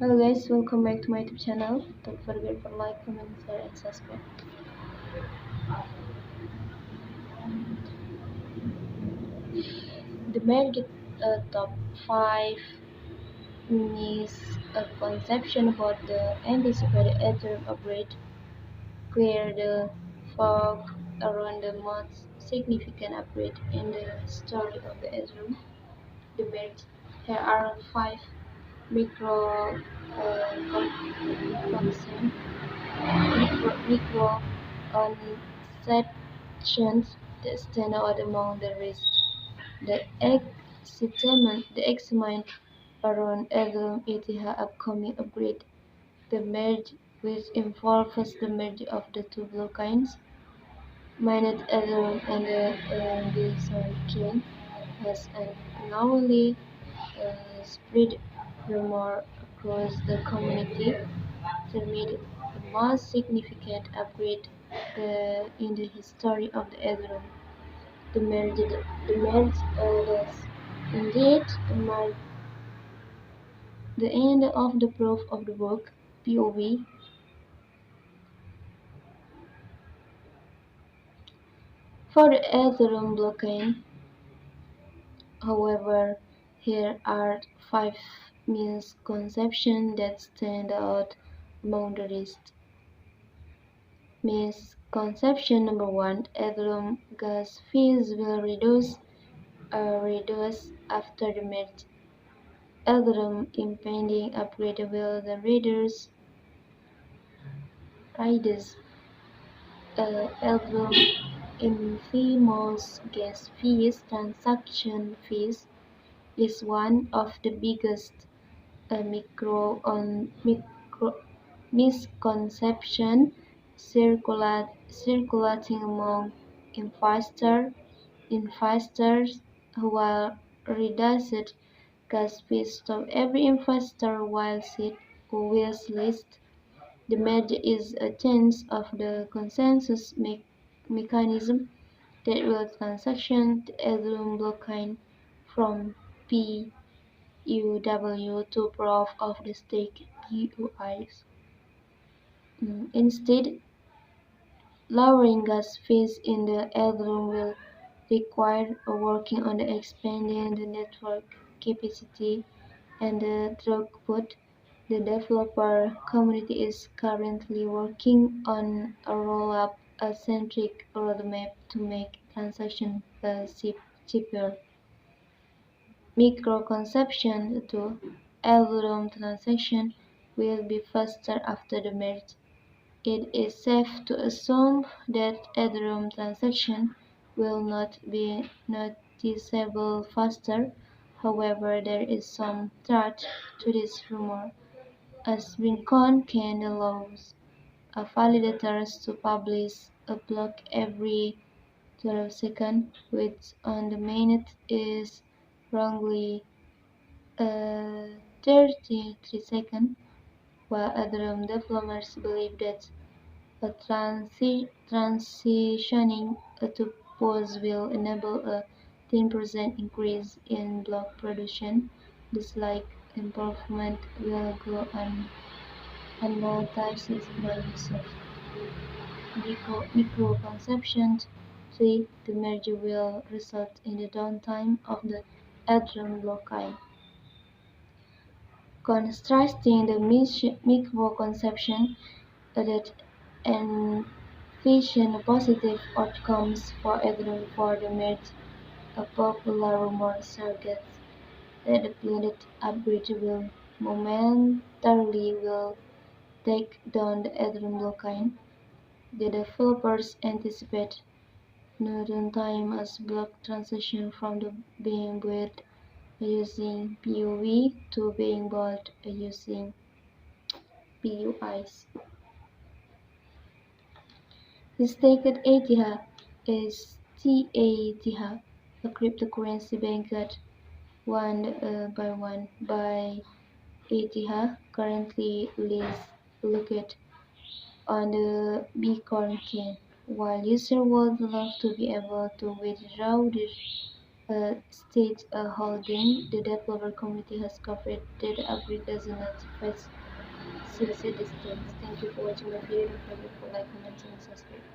Hello guys, welcome back to my YouTube channel. Don't forget to like, comment, share, and subscribe. The market top 5 misconception about the anticipated Ethereum upgrade. Clear the fog around the most significant upgrade in the story of the Ethereum. The merge. Here are 5 micro conceptions micro conceptions that stand out among the rest. The excitement around Ethereum ETH upcoming upgrade. The merge, which involves the merge of the two blockchains, mined Ethereum and the Bitcoin chain, has unknowingly spread rumor across the community. Termed the most significant upgrade in the history of the Ethereum. The merge does indeed mark the end of the proof of the work (POV) for the Ethereum blockchain. However, here are 5 misconceptions that stand out among the rest. Misconception number 1: Ethereum gas fees will reduce after the merge. Ethereum impending upgrade will reduce Ethereum infamous gas fees. Transaction fees is one of the biggest micro misconception circulating among investors, while reduced gas fees stop every investor wish list. The merge is a chance of the consensus mechanism that will transaction the Ethereum blockchain from PUW to proof of the stake (PUIs). Instead, lowering gas fees in the Ethereum will require working on expanding the network capacity and the throughput. The developer community is currently working on a roll-up-centric roadmap to make transactions cheaper. Misconception 2: Ethereum transactions will be faster after the merge. It is safe to assume that Ethereum transactions will not be noticeably faster. However, there is some truth to this rumor, as Bitcoin can allow validators to publish a block every 12 seconds, which on the mainnet is roughly 33 seconds, while Ethereum developers believe that transitioning to POS will enable a 10% increase in block production. This improvement will go unnoticed by users. Microconception 3: The merger will result in the downtime of the Ethereum blockchain. Contrasting the microconception that envision positive outcomes for Ethereum for the merge, a popular rumor suggests that the planned upgrade will momentarily will take down the Ethereum blockchain. The developers anticipate no downtime as block transition from the being built using POV to being built using PUIs. The staked ETH is TATH, a cryptocurrency backed one by one by ETH, currently located on the Bitcoin chain. While users would love to be able to withdraw their state holding. The developer community has covered data upgrade does not suffice CC distance. Thank you for watching my video. Don't forget to like, comment, and subscribe.